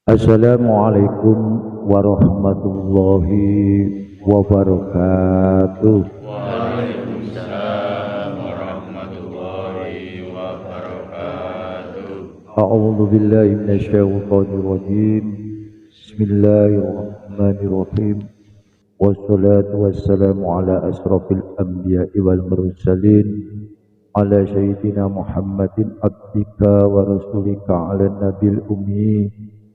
Assalamualaikum warahmatullahi wabarakatuh. Waalaikumsalam warahmatullahi wabarakatuh. A'udzu billahi minasyaitonir rajim. Bismillahirrahmanirrahim. Wassalatu wassalamu ala asrafil anbiya'i wal mursalin ala sayyidina Muhammadin abdika wa rasulika ala nabil ummi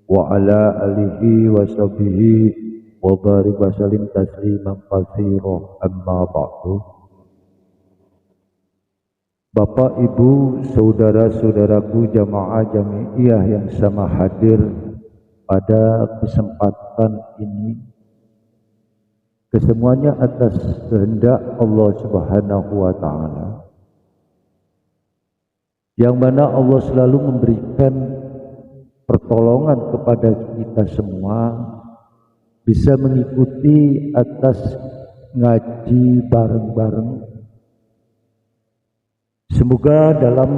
wa ala alihi wa sahbihi wa barik wa salim tasliman katsira amma ba'du. Bapak, Ibu, saudara-saudaraku jamaah jami'iyah yang sama hadir pada kesempatan ini, kesemuanya atas kehendak Allah Subhanahu wa taala, yang mana Allah selalu memberikan pertolongan kepada kita semua bisa mengikuti atas ngaji bareng-bareng. Semoga dalam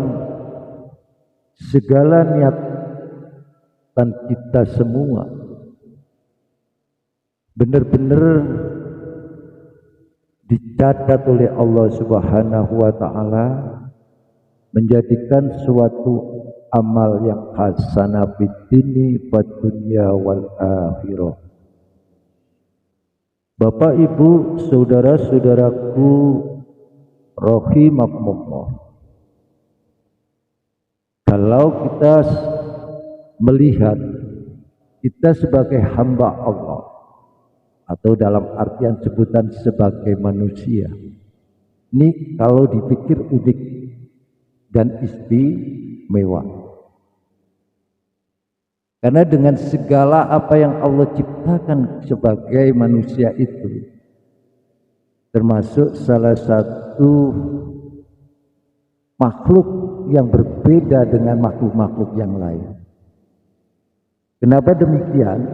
segala niatan kita semua benar-benar dicatat oleh Allah Subhanahu wa taala, menjadikan suatu amal yang hasanah fid dini wad dunya wal akhirah. Bapak, Ibu, saudara-saudaraku rahimakumullah, kalau kita melihat kita sebagai hamba Allah, atau dalam artian sebutan sebagai manusia, ini kalau dipikir unik dan istimewa, karena dengan segala apa yang Allah ciptakan sebagai manusia itu, termasuk salah satu makhluk yang berbeda dengan makhluk-makhluk yang lain. Kenapa demikian?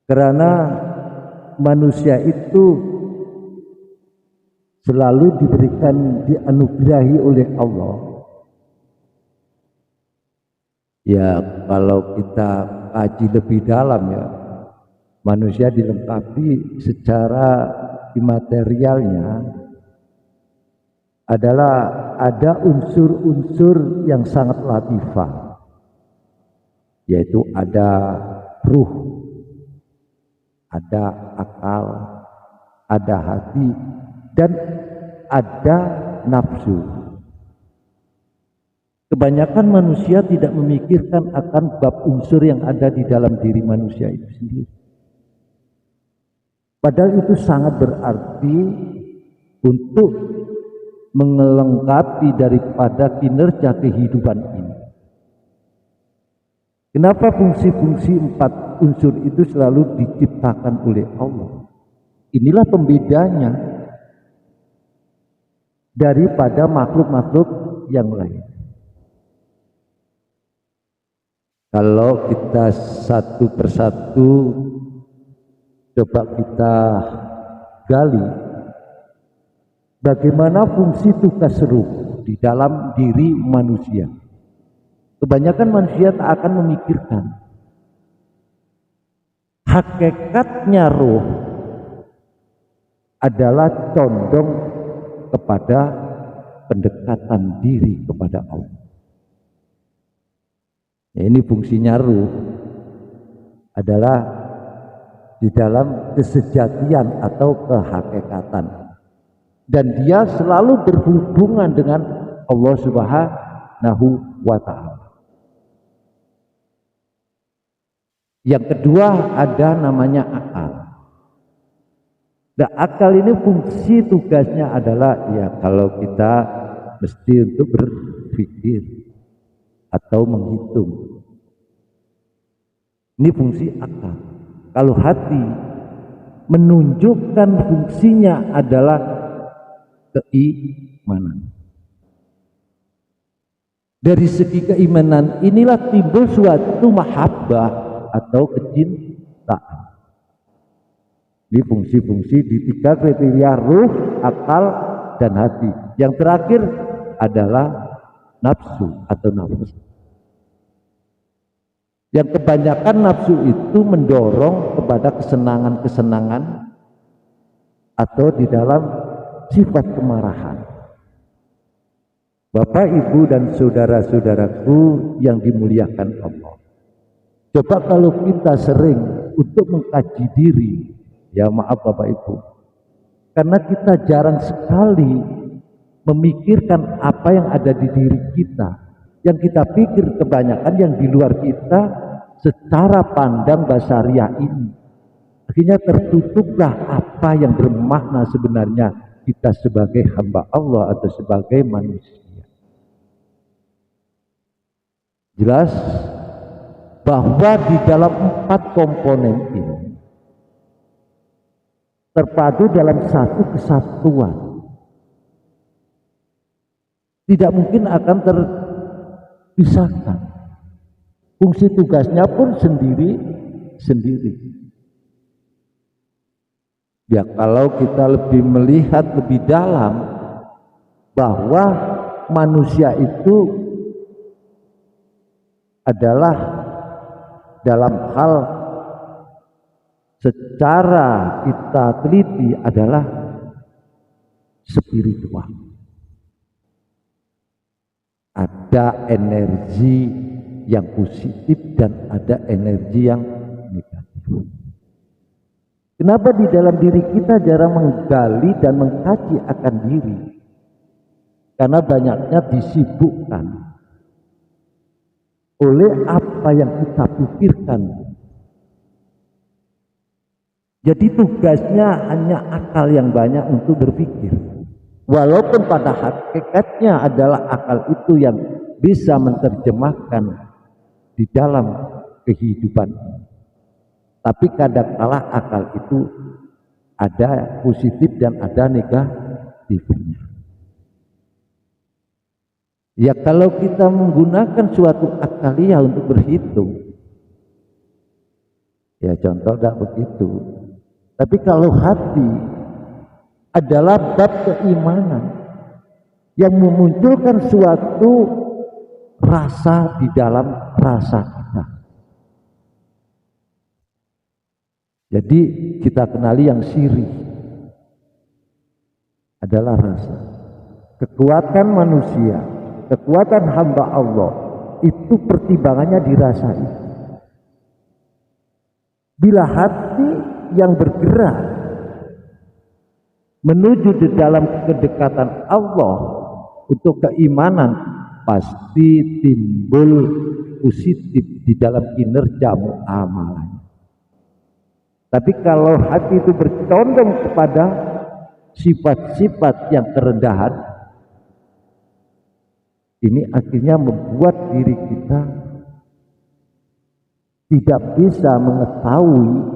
Karena manusia itu selalu diberikan, dianugerahi oleh Allah. Ya, kalau kita kaji lebih dalam ya, manusia dilengkapi secara imaterialnya adalah ada unsur-unsur yang sangat latifah, yaitu ada ruh, ada akal, ada hati, dan ada nafsu. Kebanyakan manusia tidak memikirkan akan bab unsur yang ada di dalam diri manusia itu sendiri. Padahal itu sangat berarti untuk melengkapi daripada kinerja kehidupan ini. Kenapa fungsi-fungsi empat unsur itu selalu diciptakan oleh Allah? Inilah pembedanya daripada makhluk-makhluk yang lain. Kalau kita satu persatu coba kita gali, bagaimana fungsi tugas ruh di dalam diri manusia. Kebanyakan manusia tak akan memikirkan hakikatnya ruh adalah condong kepada pendekatan diri kepada Allah. Ya, ini fungsinya ruh adalah di dalam kesejatian atau kehakikatan, dan dia selalu berhubungan dengan Allah Subhanahu wa ta'ala. Yang kedua ada namanya akal. Nah, akal ini fungsi tugasnya adalah ya kalau kita mesti untuk berpikir atau menghitung. Ini fungsi akal. Kalau hati menunjukkan fungsinya adalah keimanan. Dari segi keimanan inilah timbul suatu mahabbah atau kecintaan. Ini fungsi-fungsi di tiga kriteria ruh, akal, dan hati. Yang terakhir adalah nafsu atau nafsu. Yang kebanyakan nafsu itu mendorong kepada kesenangan-kesenangan atau di dalam sifat kemarahan. Bapak, Ibu, dan saudara-saudaraku yang dimuliakan Allah. Coba kalau kita sering untuk mengkaji diri, ya maaf Bapak Ibu, karena kita jarang sekali memikirkan apa yang ada di diri kita. Yang kita pikir kebanyakan yang di luar kita secara pandang basariah ini. Akhirnya tertutuplah apa yang bermakna sebenarnya kita sebagai hamba Allah atau sebagai manusia. Jelas bahwa di dalam 4 komponen ini terpadu dalam satu kesatuan. Tidak mungkin akan terpisahkan. Fungsi tugasnya pun sendiri-sendiri. Ya, kalau kita lebih melihat lebih dalam bahwa manusia itu adalah dalam hal secara kita teliti adalah spiritual. Ada energi yang positif dan ada energi yang negatif. Kenapa di dalam diri kita jarang menggali dan mengkaji akan diri? Karena banyaknya disibukkan oleh apa yang kita pikirkan. Jadi tugasnya hanya akal yang banyak untuk berpikir. Walaupun pada hakikatnya adalah akal itu yang bisa menerjemahkan di dalam kehidupan. Tapi kadang-kala akal itu ada positif dan ada negatifnya. Ya kalau kita menggunakan suatu akaliah untuk berhitung, ya contoh tidak begitu. Tapi kalau hati adalah bab keimanan yang memunculkan suatu rasa di dalam rasa kita. Jadi kita kenali yang sirih adalah rasa. Kekuatan manusia, kekuatan hamba Allah itu pertimbangannya dirasai. Bila hati yang bergerak menuju di dalam kedekatan Allah untuk keimanan, pasti timbul positif di dalam kinerja muamalah. Tapi kalau hati itu bercondong kepada sifat-sifat yang kerendahan, ini akhirnya membuat diri kita tidak bisa mengetahui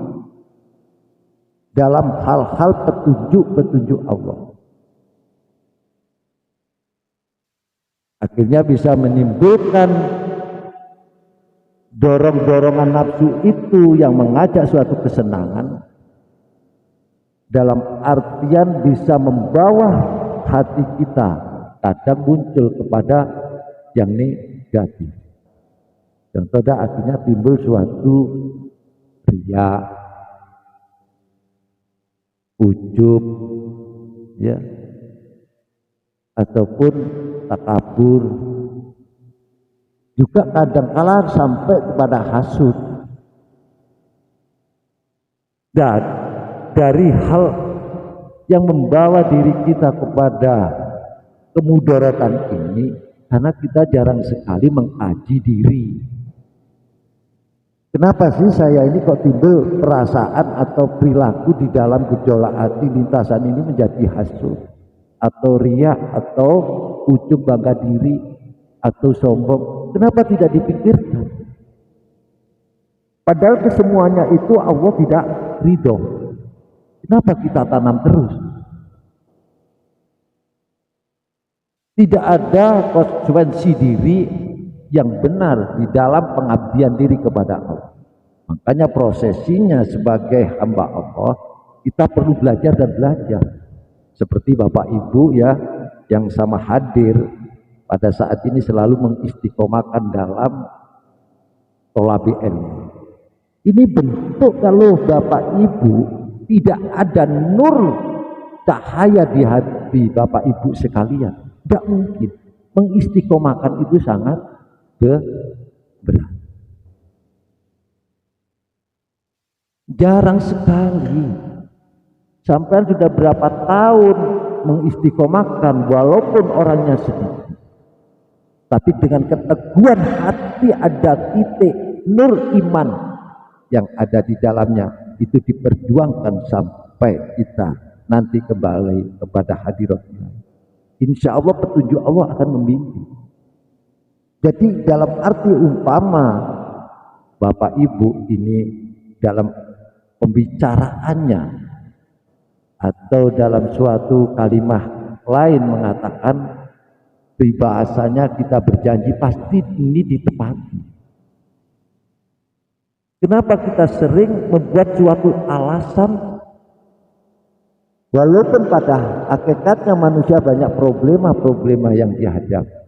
dalam hal-hal petunjuk-petunjuk Allah. Akhirnya bisa menimbulkan dorong-dorongan nafsu itu yang mengajak suatu kesenangan, dalam artian bisa membawa hati kita kadang muncul kepada yang negatif. Contohnya akhirnya timbul suatu riya, ujub, ya, ataupun takabur. Juga kadang-kala sampai kepada hasud. Dan dari hal yang membawa diri kita kepada kemudaratan ini, karena kita jarang sekali mengkaji diri. Kenapa sih saya ini kok timbul perasaan atau perilaku di dalam gejolak hati lintasan ini menjadi hasud atau riya atau ujub bangga diri atau sombong? Kenapa tidak dipikirkan? Padahal kesemuanya itu Allah tidak ridho. Kenapa kita tanam terus? Tidak ada konsekuensi diri yang benar di dalam pengabdian diri kepada Allah. Makanya prosesinya sebagai hamba Allah, kita perlu belajar dan belajar. Seperti Bapak Ibu ya, yang sama hadir pada saat ini selalu mengistiqomahkan dalam thalabi ilmi. Ini bentuk kalau Bapak Ibu tidak ada nur cahaya di hati Bapak Ibu sekalian, tidak mungkin. Mengistiqomahkan itu sangat berat. Jarang sekali. Sampai sudah berapa tahun mengistiqomahkan walaupun orangnya sedikit, tapi dengan keteguhan hati ada titik nur iman yang ada di dalamnya, itu diperjuangkan sampai kita nanti kembali kepada hadirat ilahi. Insya Allah petunjuk Allah akan membimbing. Jadi dalam arti umpama Bapak Ibu ini dalam pembicaraannya atau dalam suatu kalimat lain mengatakan bahasanya kita berjanji pasti ini ditepati. Kenapa kita sering membuat suatu alasan walaupun pada hakikatnya manusia banyak problema yang dihadapi.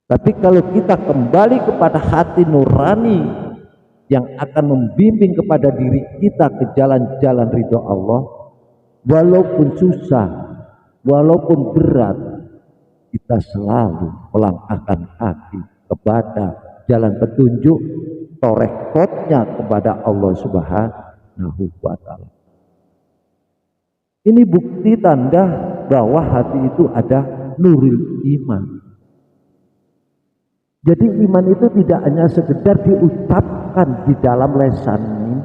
Tapi kalau kita kembali kepada hati nurani yang akan membimbing kepada diri kita ke jalan-jalan ridho Allah, walaupun susah, walaupun berat, kita selalu melangkahkan kaki kepada jalan petunjuk, torekotnya kepada Allah Subhanahu wa Ta'ala. Ini bukti tanda bahwa hati itu ada nurul iman. Jadi iman itu tidak hanya sekedar diucapkan di dalam lesan ini.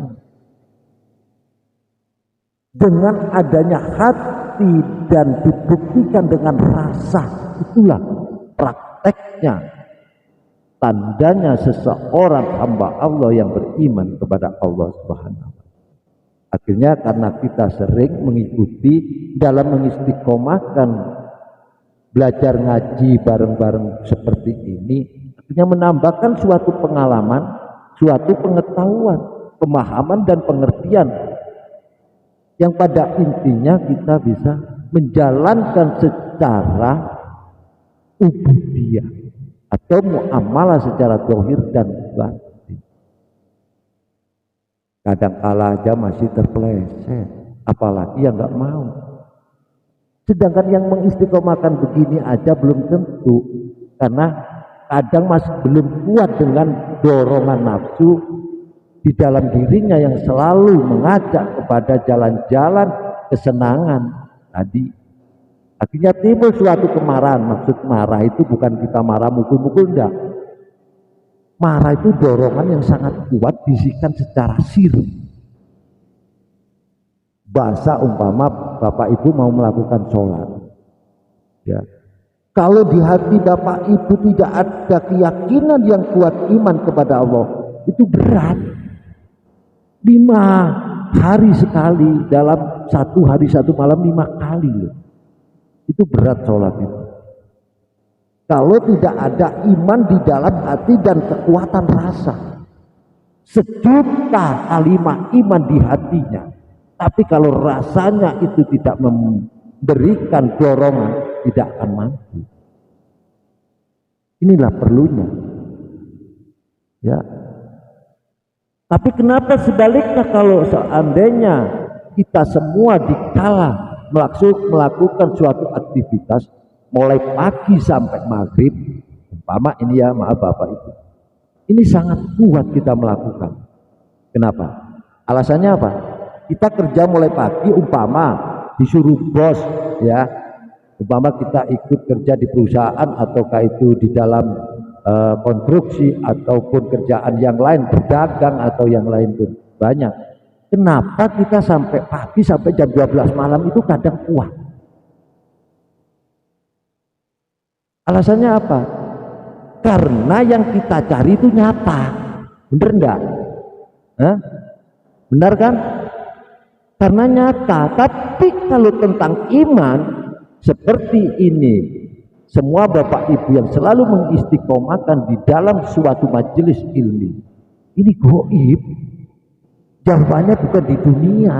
Dengan adanya hati dan dibuktikan dengan rasa, itulah prakteknya, tandanya seseorang hamba Allah yang beriman kepada Allah Subhanahu wa Ta'ala. Akhirnya karena kita sering mengikuti dalam mengistiqomahkan belajar ngaji bareng-bareng seperti ini, artinya menambahkan suatu pengalaman, suatu pengetahuan, pemahaman dan pengertian yang pada intinya kita bisa menjalankan secara ubudiyah atau muamalah secara zahir dan batin. Kadang kala aja masih terpeleset, apalagi yang nggak mau. Sedangkan yang mengistiqomahkan begini aja belum tentu, karena kadang masih belum kuat dengan dorongan nafsu di dalam dirinya yang selalu mengajak kepada jalan-jalan kesenangan tadi. Akhirnya timbul suatu kemarahan. Maksud marah itu bukan kita marah mukul-mukul, enggak. Marah itu dorongan yang sangat kuat, bisikan secara sirri. Bahasa umpama Bapak Ibu mau melakukan sholat, ya, kalau di hati Bapak Ibu tidak ada keyakinan yang kuat iman kepada Allah, itu berat. 5 hari sekali, dalam 1 hari 1 malam 5 kali loh. Itu berat sholat itu. Kalau tidak ada iman di dalam hati dan kekuatan rasa, 1.000.000 kalimat iman di hatinya, tapi kalau rasanya itu tidak memberikan dorongan, tidak akan mampu. Inilah perlunya, ya. Tapi kenapa sebaliknya, kalau seandainya kita semua dikala melakukan suatu aktivitas mulai pagi sampai maghrib, umpama ini ya, maaf Bapak Ibu, ini sangat kuat kita melakukan. Kenapa? Alasannya apa? Kita kerja mulai pagi, umpama disuruh bos, ya, umpama kita ikut kerja di perusahaan ataukah itu di dalam konstruksi ataupun kerjaan yang lain, berdagang atau yang lain pun banyak. Kenapa kita sampai pagi sampai jam 12 malam itu kadang kuat? Alasannya apa? Karena yang kita cari itu nyata. Bener enggak? Hah? Benar kan? Karena nyata. Tapi kalau tentang iman seperti ini, semua Bapak Ibu yang selalu mengistiqomahkan di dalam suatu majelis ilmi, ini goib. Jawabannya bukan di dunia.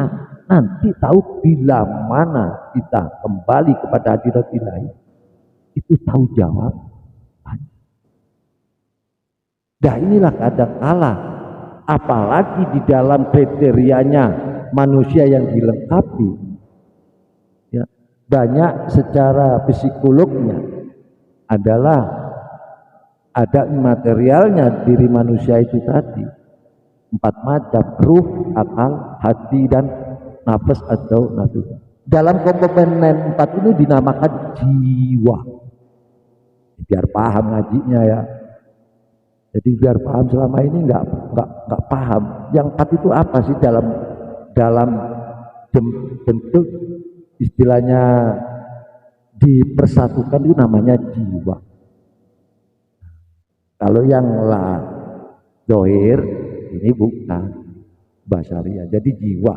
Nanti tahu bila mana kita kembali kepada hadirat ilahi, itu tahu jawab. Nah inilah kadang kala, apalagi di dalam kriterianya manusia yang dilengkapi, ya, banyak secara psikolognya adalah ada imaterialnya diri manusia itu tadi. 4 macam, ruh, akal, hati, dan nafas atau nafsu. Dalam komponen 4 ini dinamakan jiwa. Biar paham ngajinya ya. Jadi biar paham, selama ini nggak paham. Yang 4 itu apa sih dalam bentuk istilahnya dipersatukan itu namanya jiwa. Kalau yang dohir ini bukan basaria, jadi jiwa.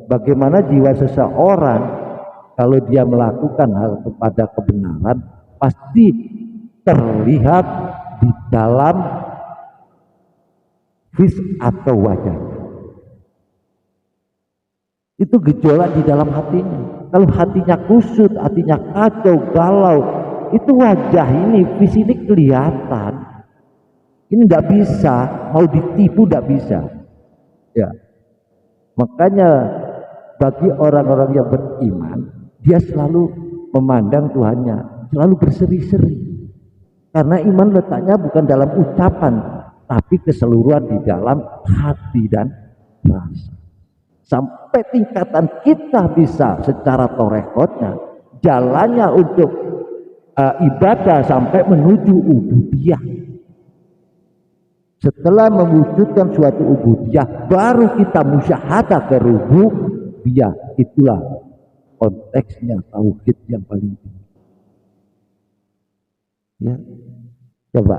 Bagaimana jiwa seseorang kalau dia melakukan hal kepada kebenaran pasti terlihat di dalam fis atau wajah. Itu gejolak di dalam hatinya. Kalau hatinya kusut, hatinya kacau, galau, itu wajah ini, fis ini kelihatan. Ini nggak bisa, mau ditipu nggak bisa. Ya, makanya bagi orang-orang yang beriman, dia selalu memandang Tuhannya, selalu berseri-seri. Karena iman letaknya bukan dalam ucapan, tapi keseluruhan di dalam hati dan rasa. Sampai tingkatan kita bisa secara torekotnya, jalannya untuk ibadah sampai menuju ubudiyah. Setelah mewujudkan suatu ubudiyah, baru kita musyahadah ke rububiyah. Itulah konteksnya tauhid yang paling tinggi. Ya, coba.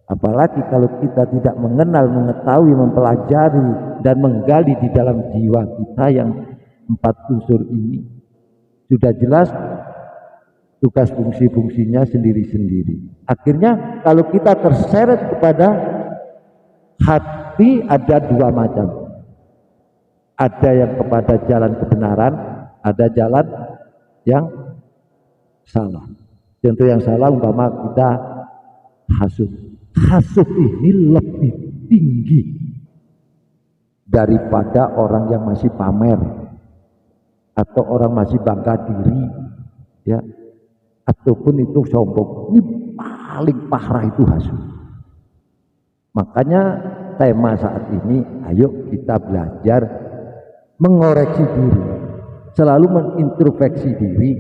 Apalagi kalau kita tidak mengenal, mengetahui, mempelajari dan menggali di dalam jiwa kita yang 4 unsur ini, sudah jelas tugas fungsi-fungsinya sendiri-sendiri. Akhirnya kalau kita terseret kepada hati, ada 2 macam. Ada yang kepada jalan kebenaran, ada jalan yang salah. Contoh yang salah umpama kita hasud. Hasud ini lebih tinggi daripada orang yang masih pamer atau orang masih bangga diri, ya, ataupun itu sombong. Ini paling parah itu hasud. Makanya tema saat ini, ayo kita belajar mengoreksi diri, selalu mengintrospeksi diri,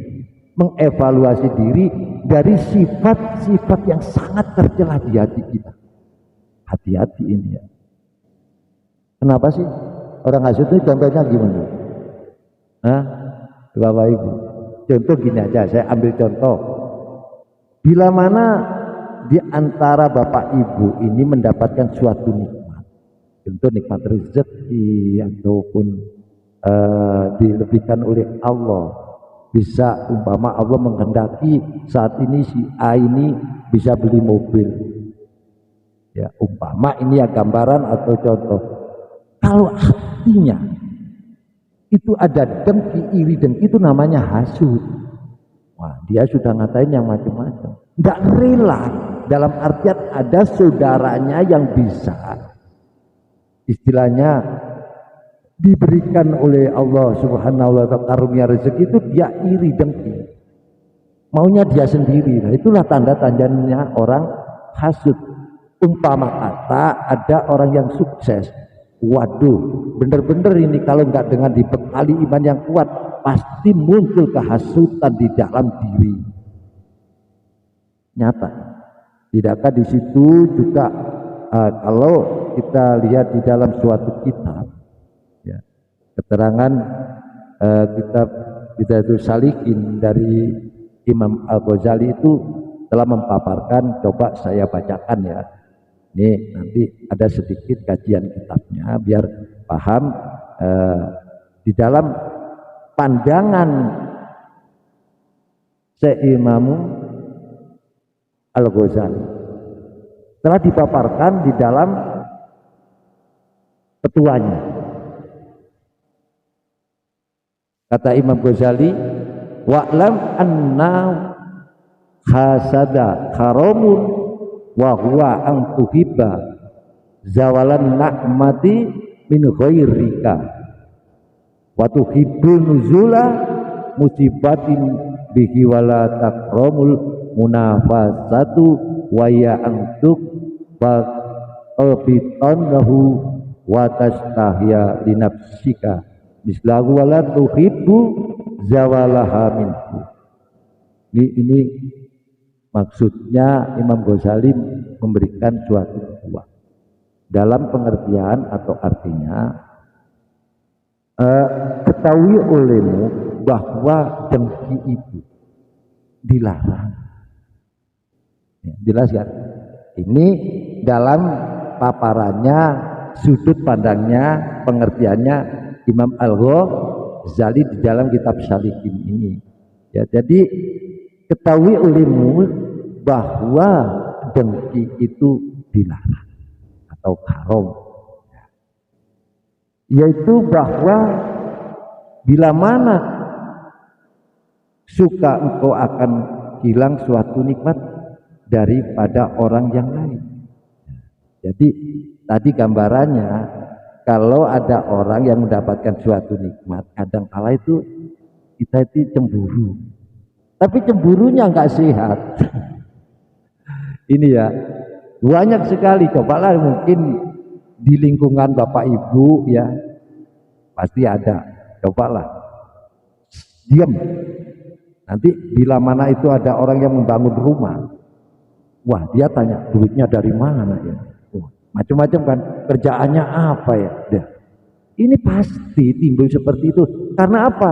mengevaluasi diri dari sifat-sifat yang sangat tercela di hati kita. Hati-hati ini ya. Kenapa sih orang hasud itu contohnya gimana? Hah? Bapak Ibu, contoh gini aja, saya ambil contoh. Bila mana di antara Bapak Ibu ini mendapatkan suatu nikmat, contoh nikmat rezeki ataupun dilebihkan oleh Allah, bisa umpama Allah menghendaki saat ini si A ini bisa beli mobil, ya umpama ini ya gambaran atau contoh. Kalau hatinya itu ada dengki, iri, dengki, itu namanya hasud. Wah, dia sudah ngatain yang macam-macam, nggak rela, dalam artian ada saudaranya yang bisa istilahnya diberikan oleh Allah Subhanahu wa ta'ala karunia rezeki, itu dia iri, dengki, maunya dia sendiri. Nah, itulah tanda-tandanya orang hasud. Umpama kata ada orang yang sukses, waduh, bener-bener ini kalau nggak dengan dibekali iman yang kuat, pasti muncul kehasutan di dalam diri. Nyata. Tidakkah di situ juga kalau kita lihat di dalam suatu kitab, ya, keterangan kitab Bidayatus Salikin dari Imam Al-Ghazali itu telah memaparkan, coba saya bacakan ya. Ini nanti ada sedikit kajian kitabnya biar paham di dalam pandangan Imam Al-Ghazali telah dipaparkan di dalam petuanya. Kata Imam Ghazali, wa'lam anna hasada haramun wa huwa ang tuhibba zawalan na'mati min ghairika wa tuhibbul nuzula musibatin bihi wala takramul munafasatu wa ya antuk faqitan lahu wa tastahya li nafsika mislahu wala tuhibbu zawalaha minhu. Ini maksudnya Imam Ghazali memberikan suatu peluang dalam pengertian atau artinya ketahui olehmu bahwa dengki itu dilarang. Ya, jelas ya. Ini dalam paparannya, sudut pandangnya, pengertiannya Imam Al-Ghazali di dalam kitab Salikin ini. Ya, jadi ketahui olehmu bahwa dengki itu dilarang atau haram. Yaitu bahwa bila mana suka engkau akan hilang suatu nikmat daripada orang yang lain. Jadi tadi gambarannya kalau ada orang yang mendapatkan suatu nikmat, kadang kala itu kita itu cemburu. Tapi cemburunya nggak sehat. Ini ya banyak sekali. Cobalah mungkin di lingkungan bapak ibu ya pasti ada. Cobalah diam. Nanti bila mana itu ada orang yang membangun rumah, wah dia tanya duitnya dari mana ya, macam-macam kan, kerjaannya apa ya. Ini pasti timbul seperti itu karena apa?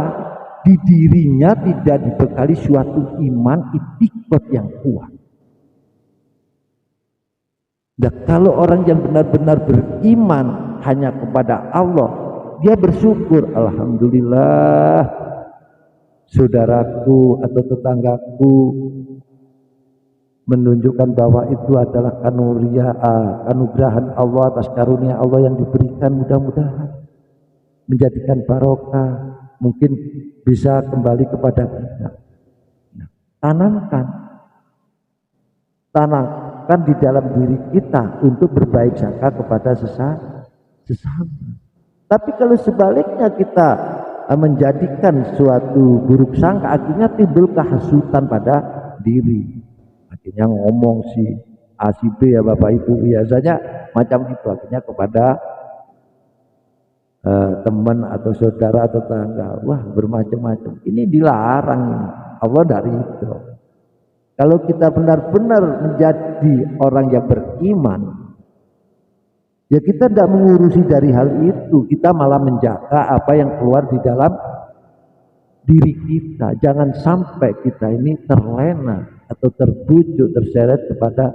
Di dirinya tidak dibekali suatu iman itikad yang kuat. Dan kalau orang yang benar-benar beriman hanya kepada Allah, dia bersyukur, alhamdulillah saudaraku atau tetanggaku menunjukkan bahwa itu adalah anugerah Allah atas karunia Allah yang diberikan, mudah-mudahan menjadikan barokah, mungkin bisa kembali kepada kita. Nah, tanamkan di dalam diri kita untuk berbaik sangka kepada sesama. Tapi kalau sebaliknya kita menjadikan suatu buruk sangka, akhirnya timbul kehasutan pada diri. Akhirnya ngomong si A si B ya Bapak Ibu biasanya macam itu, akhirnya kepada teman atau saudara atau tetangga, wah bermacam-macam. Ini dilarang Allah dari itu. Kalau kita benar-benar menjadi orang yang beriman, ya kita tidak mengurusi dari hal itu, kita malah menjaga apa yang keluar di dalam diri kita. Jangan sampai kita ini terlena atau terbujuk, terseret kepada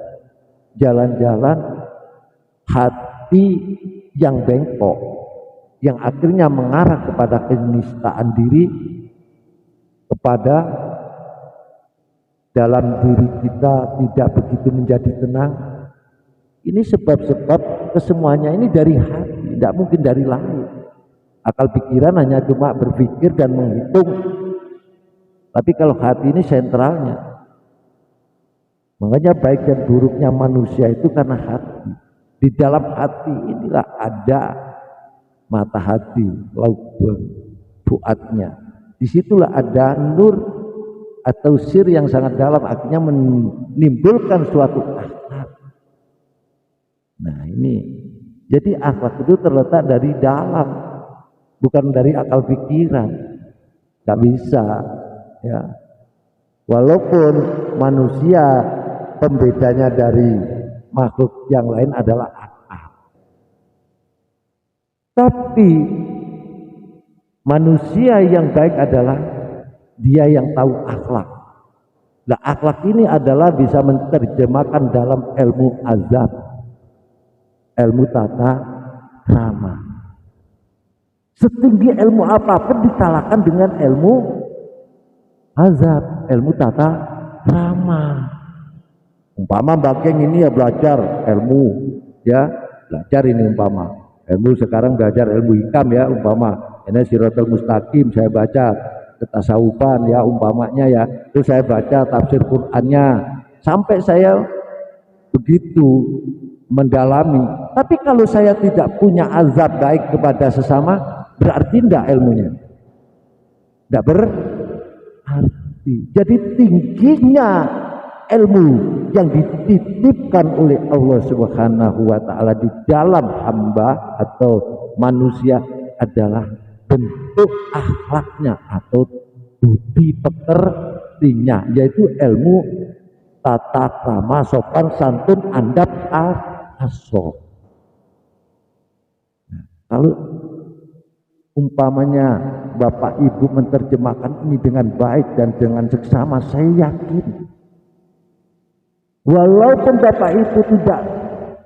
jalan-jalan hati yang bengkok, yang akhirnya mengarah kepada kenistaan diri, kepada dalam diri kita tidak begitu menjadi tenang. Ini sebab-sebab kesemuanya ini dari hati, tidak mungkin dari lain. Akal pikiran hanya cuma berpikir dan menghitung, tapi kalau hati ini sentralnya. Makanya baik dan buruknya manusia itu karena hati. Di dalam hati inilah ada mata hati, laubun fuadnya. Disitulah ada nur atau sir yang sangat dalam, akhirnya menimbulkan suatu akhlak. Nah ini, jadi akhlak itu terletak dari dalam, bukan dari akal pikiran. Gak bisa, ya. Walaupun manusia pembedanya dari makhluk yang lain adalah akal, tapi manusia yang baik adalah dia yang tahu akhlak. Nah, akhlak ini adalah bisa menerjemahkan dalam ilmu azab, ilmu tata krama. Setinggi ilmu apapun dikalahkan dengan ilmu azab, ilmu tata krama. Umpama Bageng ini ya belajar ilmu, ya belajar ini umpama ilmu, sekarang belajar ilmu hikam ya umpama ini Siratul Mustaqim saya baca, ketasawufan ya umpamanya ya, terus saya baca tafsir Qur'annya sampai saya begitu mendalami. Tapi kalau saya tidak punya azab baik kepada sesama, berarti tidak ilmunya, tidak berarti. Jadi tingginya ilmu yang dititipkan oleh Allah Subhanahu wa taala di dalam hamba atau manusia adalah bentuk akhlaknya atau budi pekertinya, yaitu ilmu tata krama, sopan santun, adab aso. Kalau umpamanya Bapak Ibu menerjemahkan ini dengan baik dan dengan seksama, saya yakin walaupun Bapak Ibu tidak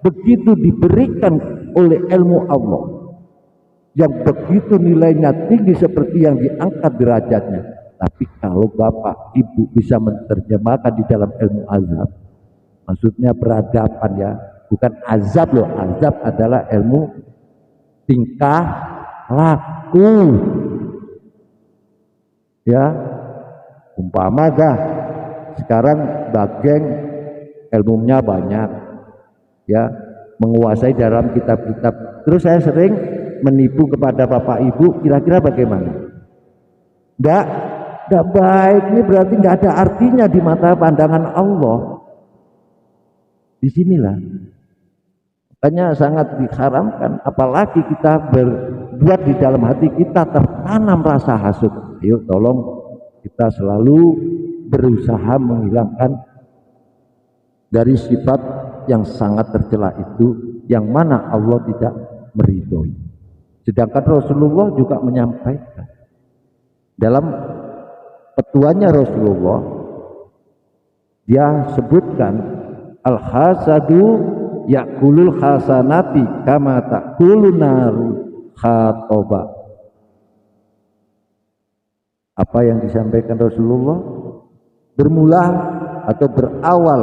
begitu diberikan oleh ilmu Allah yang begitu nilainya tinggi seperti yang diangkat derajatnya, tapi kalau Bapak Ibu bisa menerjemahkan di dalam ilmu azab, maksudnya beradaban ya, bukan azab loh. Azab adalah ilmu tingkah laku ya. Umpama sekarang Bageng ilmunya banyak ya, menguasai dalam kitab-kitab, terus saya sering menipu kepada Bapak Ibu, kira-kira bagaimana? Enggak baik. Ini berarti enggak ada artinya di mata pandangan Allah. Disinilah makanya sangat diharamkan, apalagi kita berbuat di dalam hati kita tertanam rasa hasud. Ayo tolong kita selalu berusaha menghilangkan dari sifat yang sangat tercela itu, yang mana Allah tidak meridhoi. Sedangkan Rasulullah juga menyampaikan dalam petuanya Rasulullah, dia sebutkan al-hasadu yakulul hasanati kama takulun naru khatoba. Apa yang disampaikan Rasulullah, bermula atau berawal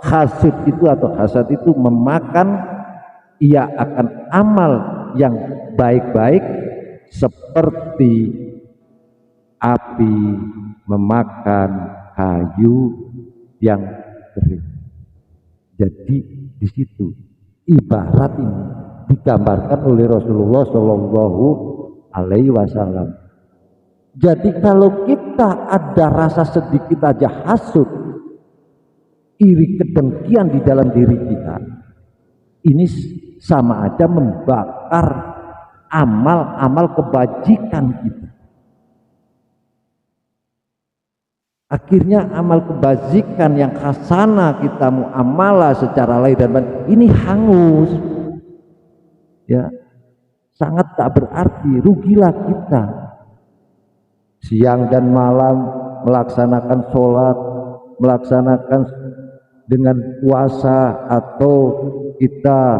hasad itu atau hasad itu memakan, ia akan amal yang baik-baik seperti api memakan kayu yang kering. Jadi di situ ibarat ini digambarkan oleh Rasulullah Shallallahu Alaihi Wasallam. Jadi kalau kita ada rasa sedikit aja hasud, iri, kedengkian di dalam diri kita, ini sama aja membakar amal-amal kebajikan kita. Akhirnya amal kebajikan yang hasanah kita muamalah secara lahir dan batin ini hangus ya, sangat tak berarti. Rugilah kita siang dan malam melaksanakan sholat, melaksanakan dengan puasa, atau kita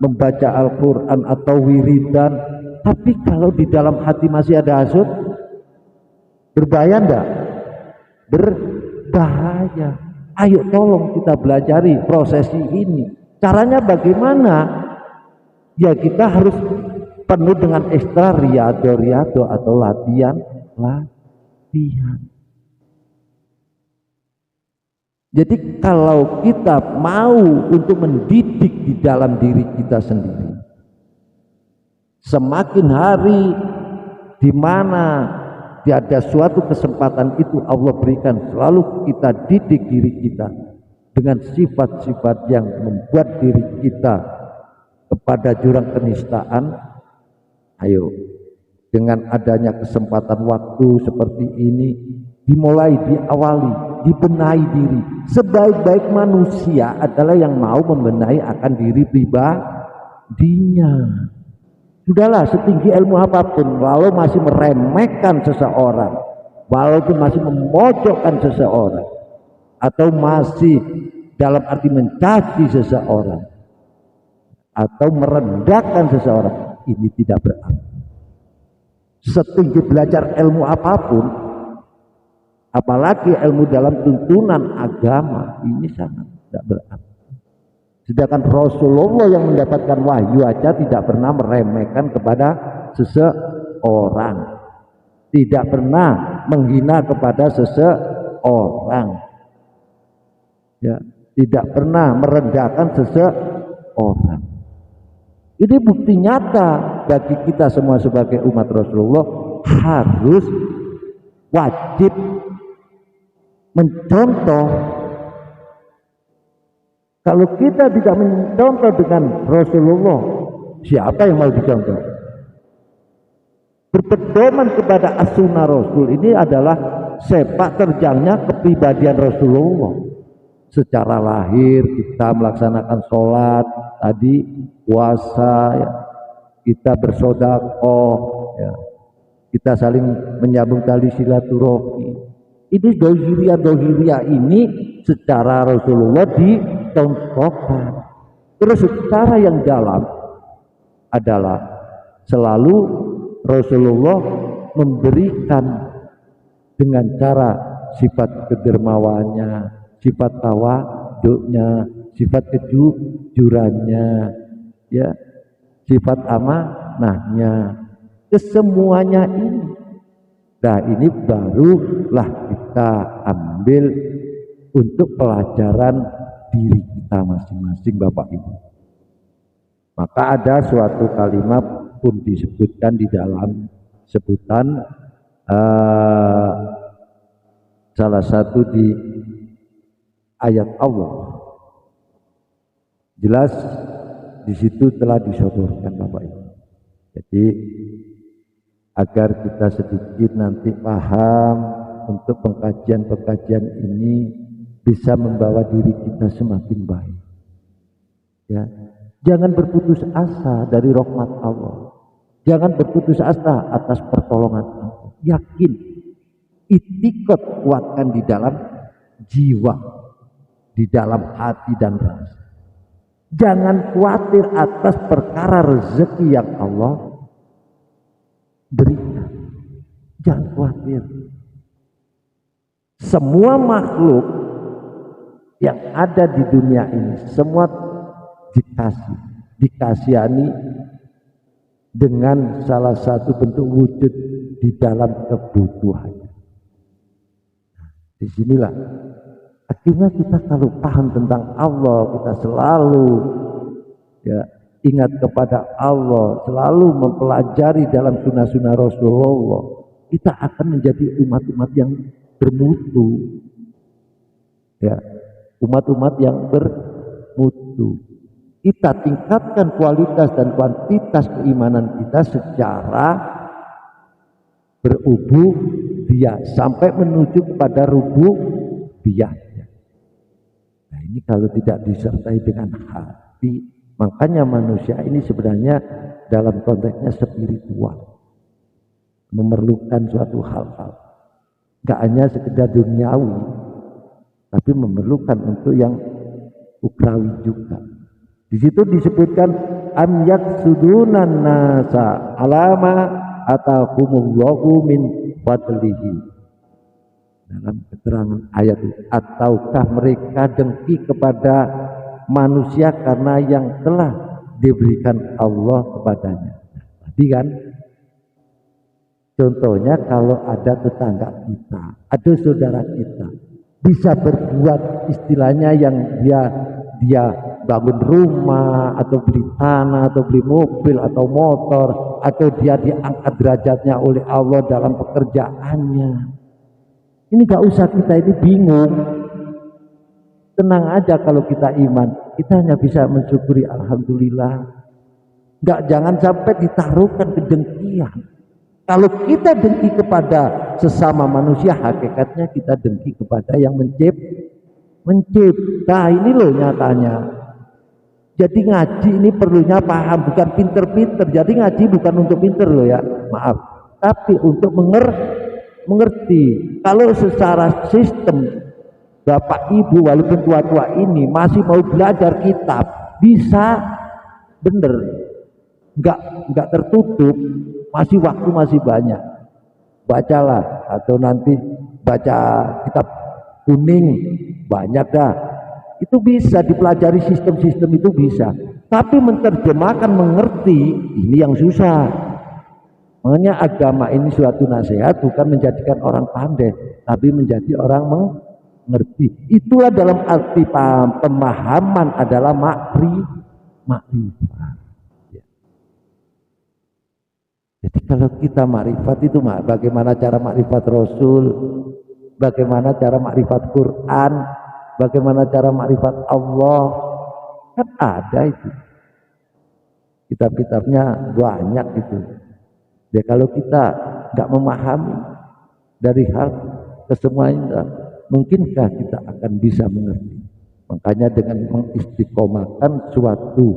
membaca Al-Quran atau wiridan, tapi kalau di dalam hati masih ada hasud, berbahaya enggak? Berbahaya. Ayo tolong kita belajari prosesi ini. Caranya bagaimana? Ya kita harus penuh dengan ekstra riyado atau latihan. Jadi kalau kita mau untuk mendidik di dalam diri kita sendiri, semakin hari di mana ada suatu kesempatan itu Allah berikan, selalu kita didik diri kita dengan sifat-sifat yang membuat diri kita kepada jurang kenistaan. Ayo, dengan adanya kesempatan waktu seperti ini, dimulai, diawali, dibenahi diri. Sebaik-baik manusia adalah yang mau membenahi akan diri pribadinya. Sudahlah, setinggi ilmu apapun, walau masih meremehkan seseorang, walaupun masih memojokkan seseorang, atau masih dalam arti mencaci seseorang, atau merendahkan seseorang, ini tidak berarti. Setinggi belajar ilmu apapun, apalagi ilmu dalam tuntunan agama, ini sangat tidak berarti. Sedangkan Rasulullah yang mendapatkan wahyu aja tidak pernah meremehkan kepada seseorang, tidak pernah menghina kepada seseorang ya. tidak pernah merendahkan seseorang. Ini bukti nyata bagi kita semua sebagai umat Rasulullah, harus wajib mencontoh. Kalau kita tidak mencontoh dengan Rasulullah, siapa yang mau dicontoh? Berpedoman kepada as-sunnah Rasul ini adalah sepak terjangnya kepribadian Rasulullah. Secara lahir kita melaksanakan sholat, tadi puasa, ya. Kita bersedekah, ya. Kita saling menyambung tali silaturahmi. Ini dohiriyah ini secara Rasulullah dicontohkan. Terus secara yang dalam adalah selalu Rasulullah memberikan dengan cara sifat kedermawannya, sifat tawaduknya, sifat kejujurannya, ya, sifat amanahnya, kesemuanya ini. Nah, ini barulah kita ambil untuk pelajaran diri kita masing-masing, Bapak Ibu. Maka ada suatu kalimat pun disebutkan di dalam sebutan salah satu di ayat Allah. Jelas di situ telah disodorkan, Bapak Ibu. Jadi agar kita sedikit nanti paham untuk pengkajian-pengkajian ini bisa membawa diri kita semakin baik. Ya, jangan berputus asa dari rahmat Allah. Jangan berputus asa atas pertolongan Allah. Yakin, itikad kuatkan di dalam jiwa, di dalam hati dan rasa. Jangan khawatir atas perkara rezeki yang Allah berikan. Jangan khawatir. Semua makhluk yang ada di dunia ini, semua dikasihani dengan salah satu bentuk wujud di dalam kebutuhannya. Disinilah akhirnya kita kalau paham tentang Allah, kita selalu ya ingat kepada Allah, selalu mempelajari dalam sunnah-sunnah Rasulullah, kita akan menjadi umat-umat yang bermutu, ya, umat-umat yang bermutu. Kita tingkatkan kualitas dan kuantitas keimanan kita secara berubudiyah sampai menuju kepada rububiyah. Nah, ini kalau tidak disertai dengan hati, makanya manusia ini sebenarnya dalam konteksnya spiritual, memerlukan suatu hal-hal, nggak hanya sekedar duniawi, tapi memerlukan untuk yang ukrawi juga. Di situ disebutkan am yaksudunan nasa alama atahumullahu min fadlihi. Dalam keterangan ayat itu, ataukah mereka dengki kepada manusia karena yang telah diberikan Allah kepadanya. Tadi kan contohnya kalau ada tetangga kita, ada saudara kita bisa berbuat istilahnya yang dia bangun rumah atau beli tanah atau beli mobil atau motor, atau dia diangkat derajatnya oleh Allah dalam pekerjaannya. Ini gak usah kita ini bingung. Tenang aja kalau kita iman, kita hanya bisa mensyukuri alhamdulillah. Jangan sampai ditaruhkan kedengkian. Kalau kita dengki kepada sesama manusia, hakikatnya kita dengki kepada yang mencipta. Ini loh nyatanya. Jadi ngaji ini perlunya paham, bukan pinter-pinter. Jadi ngaji bukan untuk pinter loh ya, maaf. Tapi untuk mengerti. Kalau secara sistem Bapak Ibu walaupun tua-tua ini masih mau belajar kitab, bisa bener, nggak tertutup, masih waktu masih banyak. Bacalah, atau nanti baca kitab kuning banyak dah. Itu bisa dipelajari, sistem-sistem itu bisa. Tapi menerjemahkan, mengerti, ini yang susah. Makanya agama ini suatu nasihat bukan menjadikan orang pandai, tapi menjadi orang ngerti. Itulah dalam arti pemahaman adalah makrifat. Ya. Jadi kalau kita makrifat itu bagaimana cara makrifat Rasul, bagaimana cara makrifat Quran, bagaimana cara makrifat Allah, kan ada itu. Kitab-kitabnya banyak itu. Ya kalau kita nggak memahami dari hal kesemuanya, mungkinkah kita akan bisa mengerti? Makanya dengan mengistiqomahkan suatu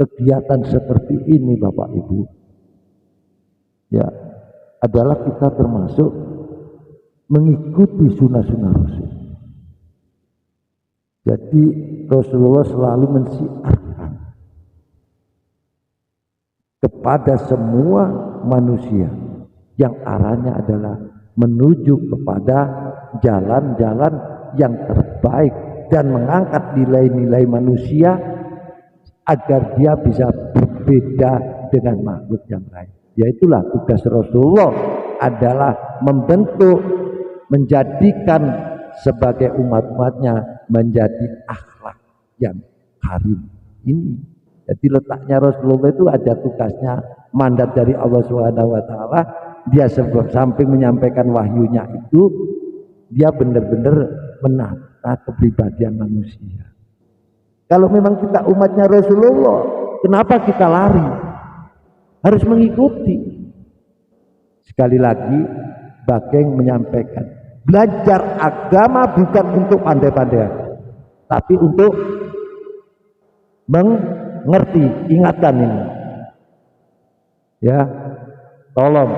kegiatan seperti ini Bapak Ibu, ya adalah kita termasuk mengikuti sunnah-sunnah Rasul. Jadi Rasulullah selalu mensiarkan kepada semua manusia yang arahnya adalah menuju kepada jalan-jalan yang terbaik dan mengangkat nilai-nilai manusia agar dia bisa berbeda dengan makhluk yang lain. Yaitulah tugas Rasulullah adalah membentuk, menjadikan sebagai umat-umatnya menjadi akhlak yang karim ini. Jadi letaknya Rasulullah itu ada tugasnya, mandat dari Allah Subhanahu wa taala. Dia samping menyampaikan wahyunya itu, dia benar-benar menata kepribadian manusia. Kalau memang kita umatnya Rasulullah, kenapa kita lari? Harus mengikuti. Sekali lagi Bageng menyampaikan, belajar agama bukan untuk pandai-pandai, tapi untuk mengerti. Ingatkan ini ya, tolong,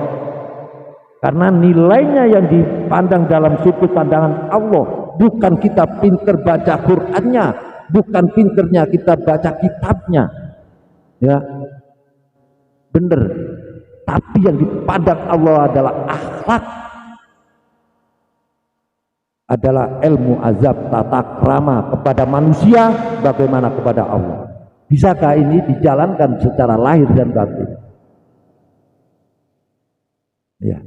karena nilainya yang dipandang dalam sudut pandangan Allah bukan kita pinter baca Qur'annya, bukan pinternya kita baca kitabnya, ya bener, tapi yang dipandang Allah adalah akhlak, adalah ilmu azab tata krama kepada manusia bagaimana kepada Allah. Bisakah ini dijalankan secara lahir dan batin? Ya,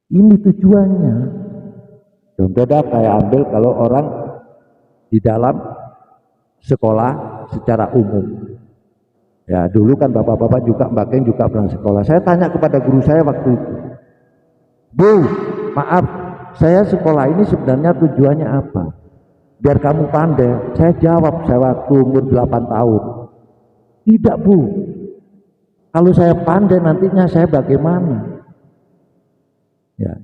ini tujuannya. Contoh dah kayak ambil kalau orang di dalam sekolah secara umum. Ya dulu kan bapak-bapak juga, Mbak Keng juga pernah sekolah. Saya tanya kepada guru saya waktu itu, Bu, maaf, saya sekolah ini sebenarnya tujuannya apa? Biar kamu pandai. Saya jawab, saya waktu umur 8 tahun. Tidak Bu, kalau saya pandai nantinya saya bagaimana? Ya,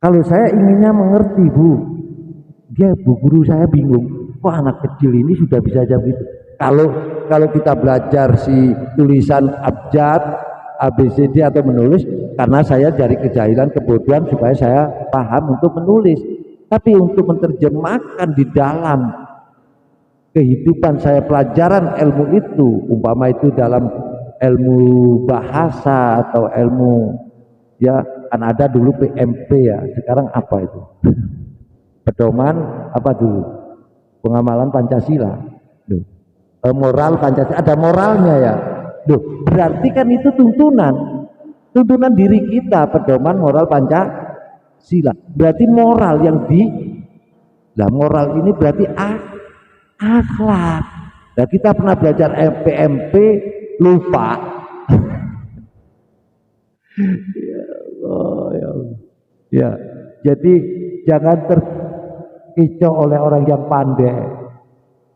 kalau saya inginnya mengerti Bu. Dia Bu guru saya bingung. Kok anak kecil ini sudah bisa jawab itu? Kalau kita belajar si tulisan abjad, ABCD atau menulis, karena saya dari kejahilan kebodohan supaya saya paham untuk menulis. Tapi untuk menerjemahkan di dalam kehidupan saya pelajaran ilmu itu, umpama itu dalam ilmu bahasa atau ilmu, ya kan ada dulu PMP ya, sekarang apa itu? Pedoman apa dulu? Pengamalan Pancasila. Moral Pancasila, ada moralnya ya. Loh, berarti kan itu tuntunan diri kita, pedoman moral Pancasila. Berarti moral yang moral ini berarti akhlak. Nah, kita pernah belajar PMP lupa. Ya Allah, ya Allah. Ya, jadi jangan terkecoh oleh orang yang pandai.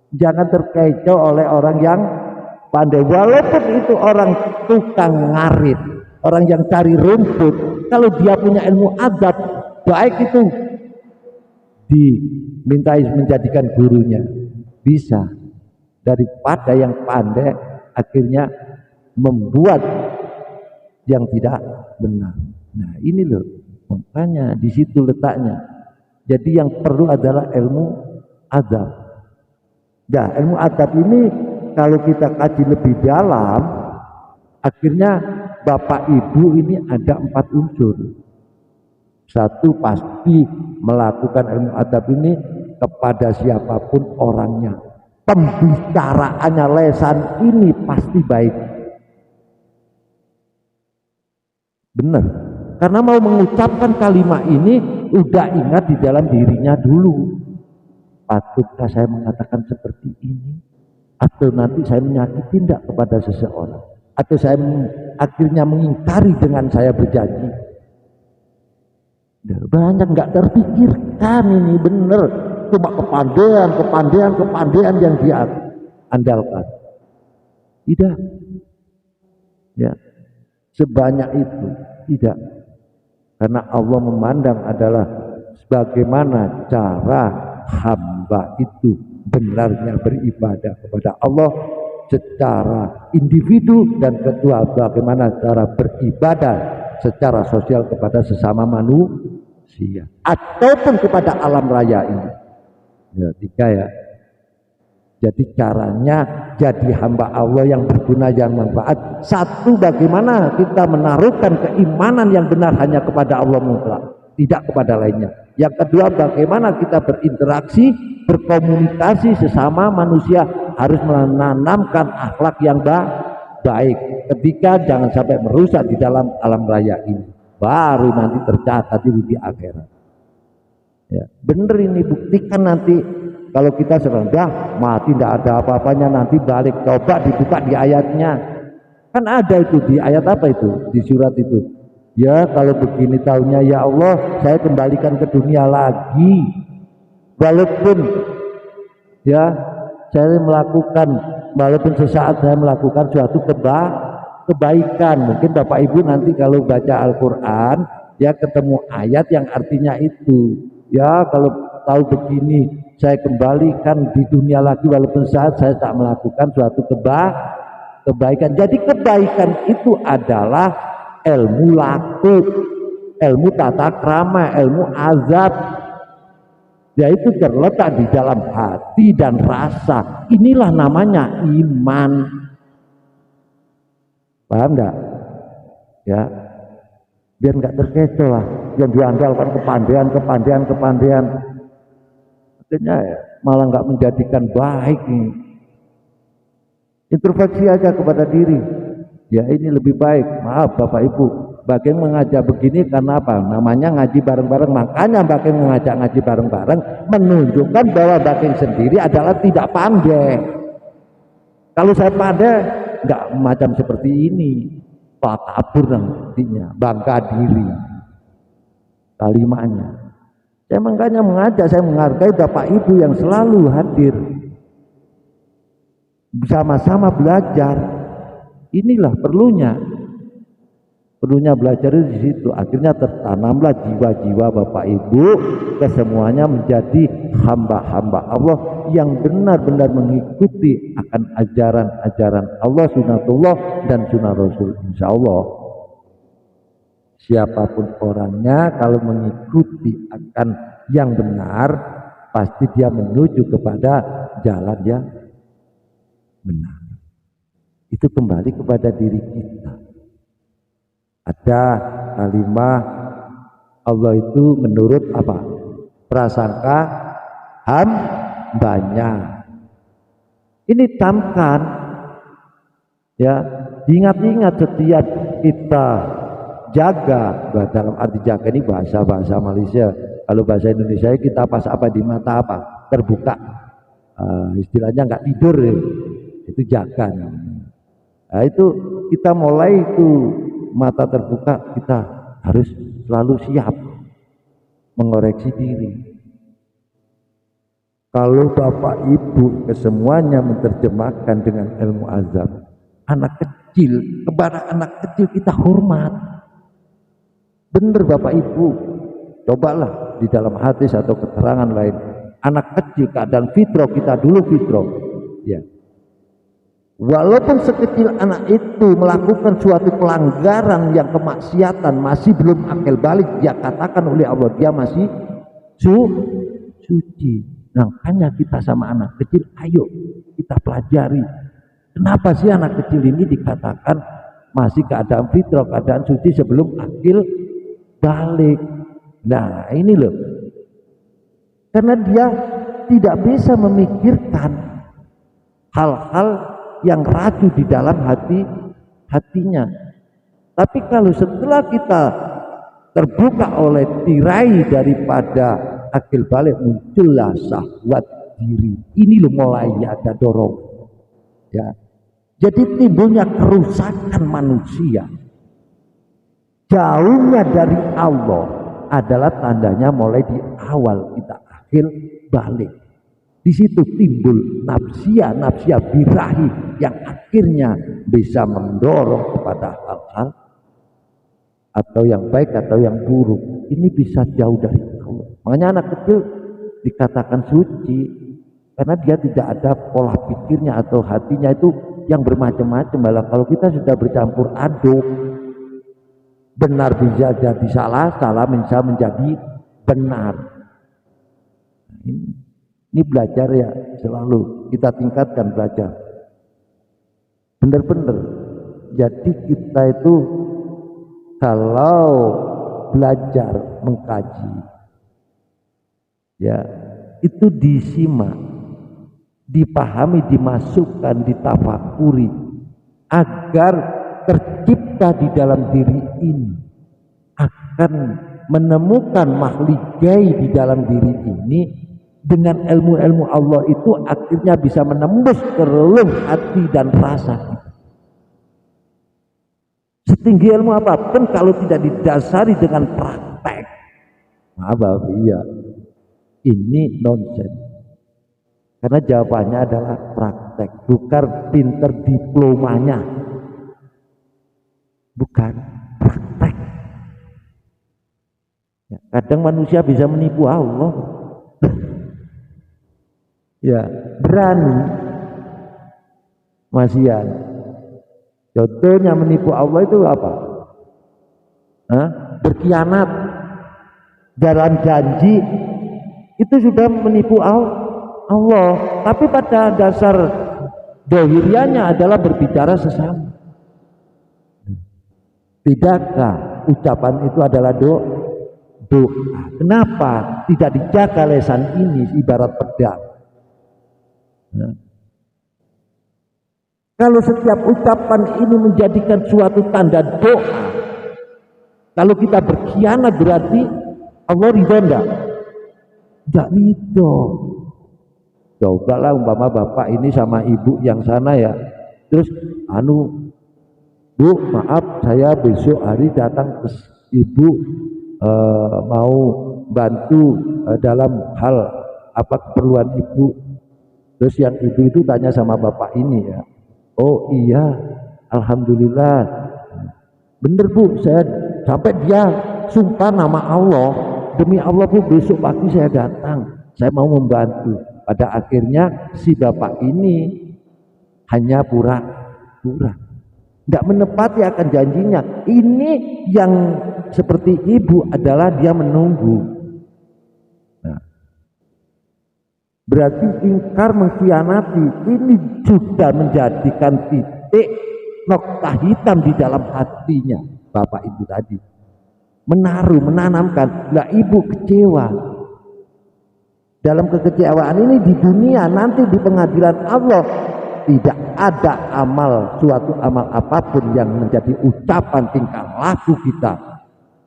Jangan terkecoh oleh orang yang pandai, walaupun itu orang tukang ngarit, orang yang cari rumput. Kalau dia punya ilmu adab, baik itu dimintai menjadikan gurunya, bisa. Daripada yang pandai akhirnya membuat yang tidak benar. Nah ini loh, makanya di situ letaknya. Jadi yang perlu adalah ilmu adab. Nah, ilmu adab ini kalau kita kaji lebih dalam, akhirnya Bapak Ibu ini ada 4 unsur. Satu, pasti melakukan ilmu adab ini kepada siapapun orangnya. Pembicaraannya, lesan ini pasti baik. Benar. Karena mau mengucapkan kalimat ini udah ingat di dalam dirinya dulu. Patutkah saya mengatakan seperti ini? Atau nanti saya menyakiti tidak kepada seseorang? Atau saya akhirnya mengingkari dengan saya berjanji? Banyak nggak terpikirkan ini bener. Cuma kepandaian yang dia andalkan. Tidak. Ya. Sebanyak itu. Tidak. Karena Allah memandang adalah bagaimana cara hamba itu benarnya beribadah kepada Allah secara individu, dan kedua bagaimana cara beribadah secara sosial kepada sesama manusia ataupun kepada alam raya ini. Ya, tiga ya. Jadi caranya jadi hamba Allah yang berguna, yang manfaat. Satu, bagaimana kita menaruhkan keimanan yang benar hanya kepada Allah mutlak, tidak kepada lainnya. Yang kedua, bagaimana kita berinteraksi, berkomunikasi sesama manusia, harus menanamkan akhlak yang baik. Ketiga, jangan sampai merusak di dalam alam raya ini. Baru nanti tercatat di akhirat. Ya, bener ini, buktikan nanti. Kalau kita sudah mati tidak ada apa-apanya, nanti balik coba dibuka di ayatnya. Kan ada itu di ayat apa itu? Di surat itu. Ya kalau begini tahunnya ya Allah saya kembalikan ke dunia lagi. Walaupun ya saya melakukan, walaupun sesaat saya melakukan suatu kebaikan. Mungkin Bapak Ibu nanti kalau baca Al-Quran ya ketemu ayat yang artinya itu. Ya kalau tahu begini saya kembalikan di dunia lagi walaupun saat saya tak melakukan suatu kebaikan. Jadi kebaikan itu adalah ilmu lakuk, ilmu tata krama, ilmu azab, yaitu terletak di dalam hati dan rasa. Inilah namanya iman. Paham enggak? Ya, biar enggak terkecoh lah yang diandalkan kepandaian. Artinya malah enggak menjadikan baik nih. Introspeksi aja kepada diri. Ya ini lebih baik. Maaf Bapak Ibu, Baking mengajak begini karena apa? Namanya ngaji bareng-bareng. Makanya Baking mengajak ngaji bareng-bareng menunjukkan bahwa Baking sendiri adalah tidak pandai. Kalau saya pandai enggak macam seperti ini. Pak kabur nantinya, bangga diri. Kalimatnya. Saya makanya mengajak, saya menghargai Bapak Ibu yang selalu hadir. Bersama-sama belajar. Inilah perlunya belajar di situ. Akhirnya tertanamlah jiwa-jiwa Bapak Ibu kesemuanya menjadi hamba-hamba Allah yang benar-benar mengikuti akan ajaran-ajaran Allah, sunatullah dan sunnah Rasul. Insya Allah siapapun orangnya kalau mengikuti akan yang benar pasti dia menuju kepada jalan yang benar. Itu kembali kepada diri kita. Ada kalimat Allah itu menurut apa? Prasangka hambanya. Ini camkan ya, ingat-ingat setiap kita jaga, dalam arti jaga ini bahasa Malaysia. Kalau bahasa Indonesia kita pas apa di mata apa? Terbuka. Istilahnya nggak tidur ya. Itu jaga namanya. Nah itu kita mulai itu mata terbuka, kita harus selalu siap mengoreksi diri. Kalau Bapak Ibu kesemuanya menerjemahkan dengan ilmu azab, anak kecil, kepada anak kecil kita hormat. Bener Bapak Ibu, cobalah di dalam hadis atau keterangan lain, anak kecil keadaan fitrah kita dulu fitrah ya. Walaupun sekecil anak itu melakukan suatu pelanggaran yang kemaksiatan, masih belum akil balik, dia katakan oleh Allah dia masih suci. Makanya kita sama anak kecil, ayo kita pelajari. Kenapa sih anak kecil ini dikatakan masih keadaan fitrah, keadaan suci sebelum akil balik? Nah ini loh, karena dia tidak bisa memikirkan hal-hal yang ragu di dalam hatinya. Tapi kalau setelah kita terbuka oleh tirai daripada akil balik, muncullah syahwat diri. Ini loh mulai ada dorong ya. Jadi timbulnya kerusakan manusia, jauhnya dari Allah adalah tandanya mulai di awal kita akil balik. Di situ timbul nafsia birahi yang akhirnya bisa mendorong kepada hal-hal atau yang baik atau yang buruk. Ini bisa jauh dari Allah. Makanya anak kecil dikatakan suci karena dia tidak ada pola pikirnya atau hatinya itu yang bermacam-macam. Malah kalau kita sudah bercampur aduk, benar bisa jadi salah, salah bisa menjadi benar. Ini belajar ya, selalu kita tingkatkan belajar. Benar-benar. Jadi kita itu kalau belajar mengkaji, ya itu disimak, dipahami, dimasukkan, ditafakuri agar tercipta di dalam diri ini akan menemukan makhluk gaib di dalam diri ini. Dengan ilmu-ilmu Allah itu akhirnya bisa menembus ke relung hati dan rasa kita. Setinggi ilmu apapun kalau tidak didasari dengan praktek, apa iya ini nonsens. Karena jawabannya adalah praktek, bukan pinter diplomanya, bukan praktek. Ya, kadang manusia bisa menipu Allah. Ya, berani masian. Contohnya menipu Allah itu apa? Berkhianat dalam janji, itu sudah menipu Allah. Tapi pada dasar dohiriannya adalah berbicara sesama. Tidakkah ucapan itu adalah doa? Kenapa tidak dijaga lesan ini ibarat pedang? Kalau setiap ucapan ini menjadikan suatu tanda doa, kalau kita berkhianat berarti Allah ridho enggak? Enggak ridho. Cobalah umpama bapak ini sama ibu yang sana ya, terus Bu, maaf saya besok hari datang ke ibu mau bantu dalam hal apa keperluan ibu. Terus yang ibu itu tanya sama bapak ini ya, oh iya, alhamdulillah, bener Bu, saya sampai dia sumpah nama Allah, demi Allah Bu besok pagi saya datang, saya mau membantu. Pada akhirnya si bapak ini hanya pura-pura, nggak menepati akan janjinya. Ini yang seperti ibu adalah dia menunggu. Berarti ingkar mengkhianati ini sudah menjadikan titik nokta hitam di dalam hatinya bapak ibu tadi, menanamkan. Lah ibu kecewa, dalam kekecewaan ini di dunia nanti di pengadilan Allah tidak ada suatu amal apapun yang menjadi ucapan tingkah laku kita,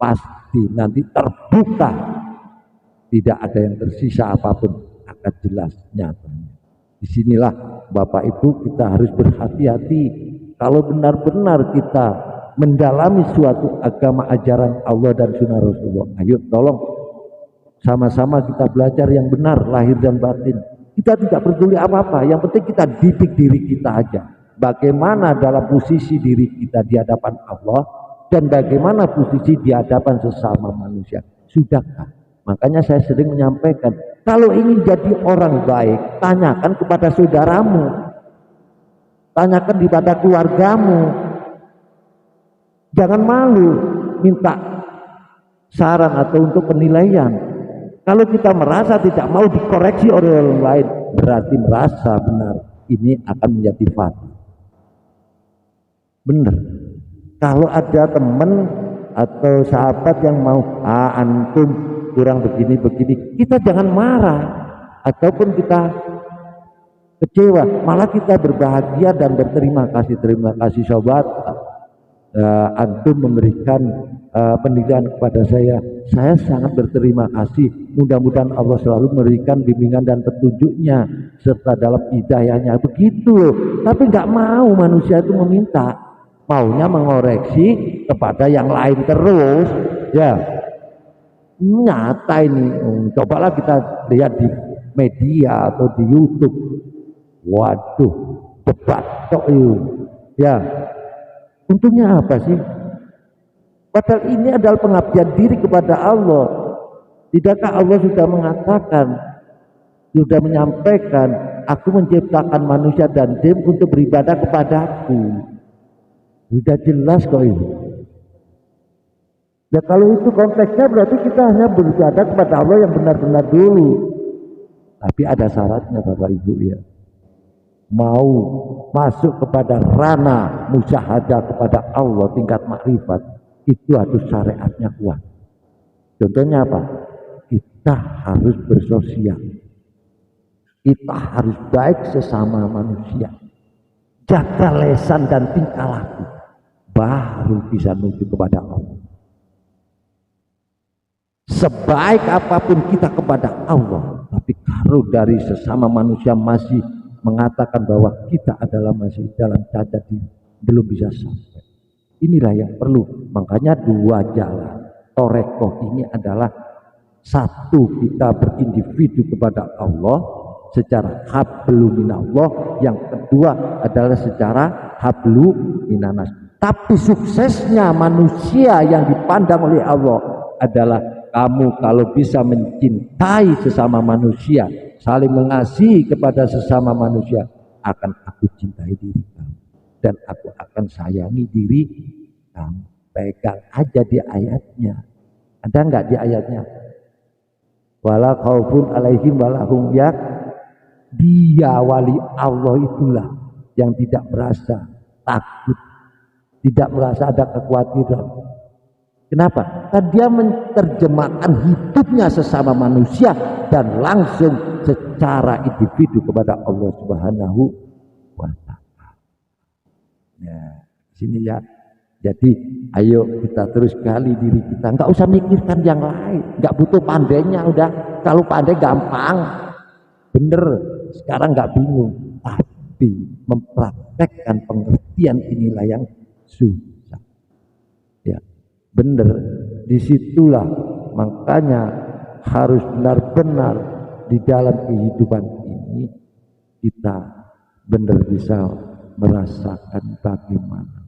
pasti nanti terbuka, tidak ada yang tersisa apapun, akan jelas nyatanya. Disinilah Bapak Ibu kita harus berhati-hati kalau benar-benar kita mendalami suatu agama ajaran Allah dan sunnah Rasulullah. Ayo tolong sama-sama kita belajar yang benar lahir dan batin. Kita tidak peduli apa-apa, yang penting kita didik diri kita aja. Bagaimana dalam posisi diri kita di hadapan Allah dan bagaimana posisi di hadapan sesama manusia. Sudahkah? Makanya saya sering menyampaikan, kalau ingin jadi orang baik, tanyakan kepada saudaramu, tanyakan kepada keluargamu. Jangan malu minta saran atau untuk penilaian. Kalau kita merasa tidak mau dikoreksi oleh orang lain, berarti merasa benar, ini akan menjadi fatal. Benar. Kalau ada teman atau sahabat yang mau antum kurang begini-begini, kita jangan marah ataupun kita kecewa, malah kita berbahagia dan berterima kasih. Terima kasih sobat, antum memberikan pendidikan kepada saya sangat berterima kasih. Mudah-mudahan Allah selalu memberikan bimbingan dan petunjuknya serta dalam hidayahnya. Begitu loh. Tapi nggak mau manusia itu meminta, maunya mengoreksi kepada yang lain terus. Ya, nyata ini. Cobalah kita lihat di media atau di YouTube. Waduh, debat tok itu. Ya, untungnya apa sih? Padahal ini adalah pengabdian diri kepada Allah. Tidakkah Allah sudah mengatakan, sudah menyampaikan, aku menciptakan manusia dan jin untuk beribadah kepadaku. Sudah jelas kok ini. Ya kalau itu konteksnya berarti kita hanya beribadah kepada Allah yang benar-benar dulu. Tapi ada syaratnya Bapak Ibu ya. Mau masuk kepada ranah musyahadah kepada Allah tingkat makrifat, itu harus syariatnya kuat. Contohnya apa? Kita harus bersosial, kita harus baik sesama manusia, jaga lesan dan tingkah laku, baru bisa menuju kepada Allah. Sebaik apapun kita kepada Allah, tapi kalau dari sesama manusia masih mengatakan bahwa kita adalah masih dalam cacat diri, belum bisa sampai. Inilah yang perlu. Makanya dua jalan Torekoh ini adalah satu, kita berindividu kepada Allah secara hablu minallah, yang kedua adalah secara hablu minanas. Tapi suksesnya manusia yang dipandang oleh Allah adalah kamu kalau bisa mencintai sesama manusia, saling mengasihi kepada sesama manusia, akan aku cintai diri kamu dan aku akan sayangi diri kamu. Pegang aja di ayatnya. Ada enggak di ayatnya? Wala khaufun alaihim walahum yak. Dia wali Allah itulah yang tidak merasa takut, tidak merasa ada kekhawatiran. Kenapa? Karena dia menerjemahkan hidupnya sesama manusia dan langsung secara individu kepada Allah Subhanahu wa Ta'ala. Nah, sini ya. Jadi ayo kita terus gali diri kita, nggak usah mikirkan yang lain, nggak butuh pandainya, udah kalau pandai gampang, bener, sekarang nggak bingung, tapi mempraktekkan pengertian inilah yang susah. Ya, bener, disitulah makanya harus benar-benar di dalam kehidupan ini kita benar bisa merasakan bagaimana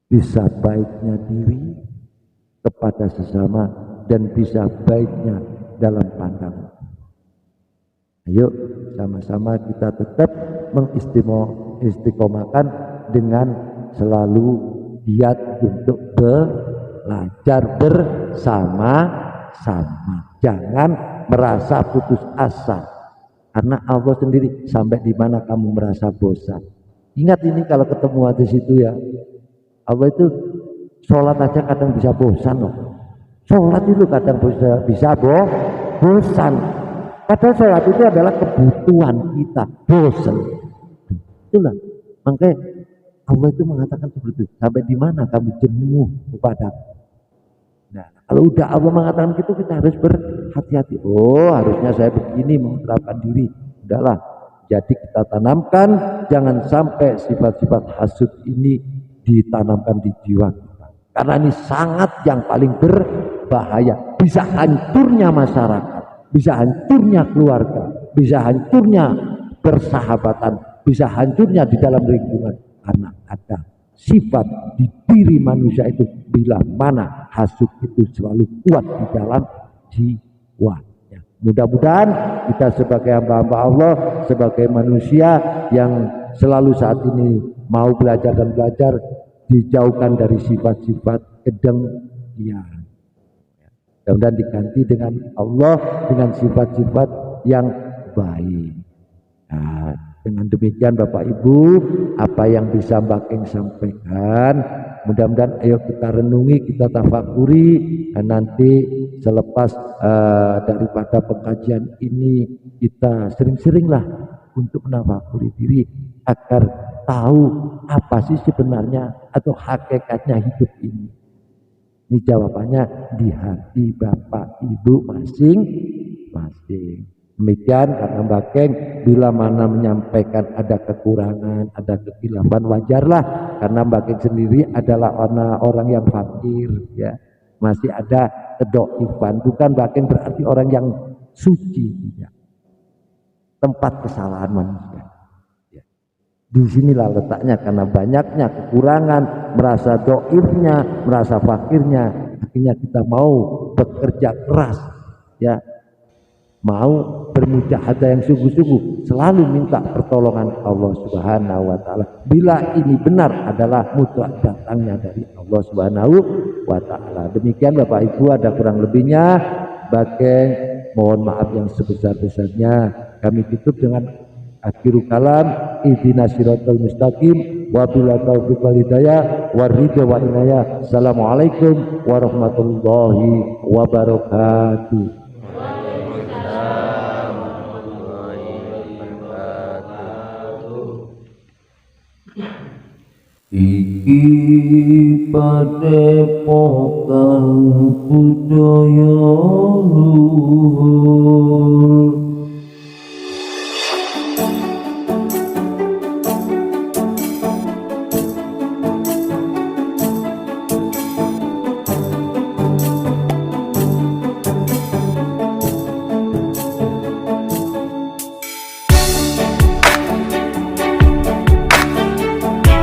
bisa baiknya diri kepada sesama dan bisa baiknya dalam pandangan. Ayo sama-sama kita tetap mengistiqomahkan dengan selalu giat untuk belajar bersama-sama. Jangan merasa putus asa, karena Allah sendiri sampai di mana kamu merasa bosan. Ingat ini kalau ketemu hadis itu ya. Allah itu sholat aja kadang bisa bosan loh. Sholat itu kadang bisa bosan. Padahal sholat itu adalah kebutuhan kita. Bosan. Itulah. Makanya Allah itu mengatakan seperti itu. Sampai di mana kamu jenuh kepada. Nah, kalau udah Allah mengatakan gitu, kita harus berhati-hati. Oh, harusnya saya begini menerapkan diri. Udahlah. Jadi kita tanamkan, jangan sampai sifat-sifat hasud ini ditanamkan di jiwa kita, karena ini sangat yang paling berbahaya. Bisa hancurnya masyarakat, bisa hancurnya keluarga, bisa hancurnya persahabatan, bisa hancurnya di dalam lingkungan, karena ada sifat di diri manusia itu bila mana hasud itu selalu kuat di dalam jiwanya. Mudah-mudahan kita sebagai hamba-hamba Allah, sebagai manusia yang selalu saat ini mau belajar dan belajar, dijauhkan dari sifat-sifat kedengkian. Mudah-mudahan diganti dengan Allah dengan sifat-sifat yang baik. Nah, dengan demikian Bapak Ibu, apa yang bisa Mbak Keng sampaikan, mudah-mudahan ayo kita renungi, kita tafakuri, dan nanti selepas daripada pengkajian ini kita sering-seringlah untuk menafakuri diri. agar tahu apa sih sebenarnya atau hakikatnya hidup ini. Ini jawabannya di hati Bapak Ibu masing-masing. Demikian karena Mbak Keng bila mana menyampaikan ada kekurangan, ada kekhilafan, wajarlah karena Mbak Keng sendiri adalah orang yang fakir, ya. Masih ada kedoifan, bukan Mbak Keng berarti orang yang suci, ya. Tempat kesalahan manusia. Ya. Disinilah letaknya karena banyaknya kekurangan, merasa doifnya, merasa fakirnya, akhirnya kita mau bekerja keras, ya. Mau bermujahadah yang sungguh-sungguh, selalu minta pertolongan Allah Subhanahu wa taala. Bila ini benar adalah mutlak datangnya dari Allah Subhanahu wa taala. Demikian Bapak Ibu, ada kurang lebihnya Bakeng mohon maaf yang sebesar-besarnya. Kami tutup dengan akhirul kalam, ihdinas siratal mustaqim wa bila taufiq wal hidayah waridha wa inayah. Assalamualaikum warahmatullahi wabarakatuh. Iki padepokan budaya luhur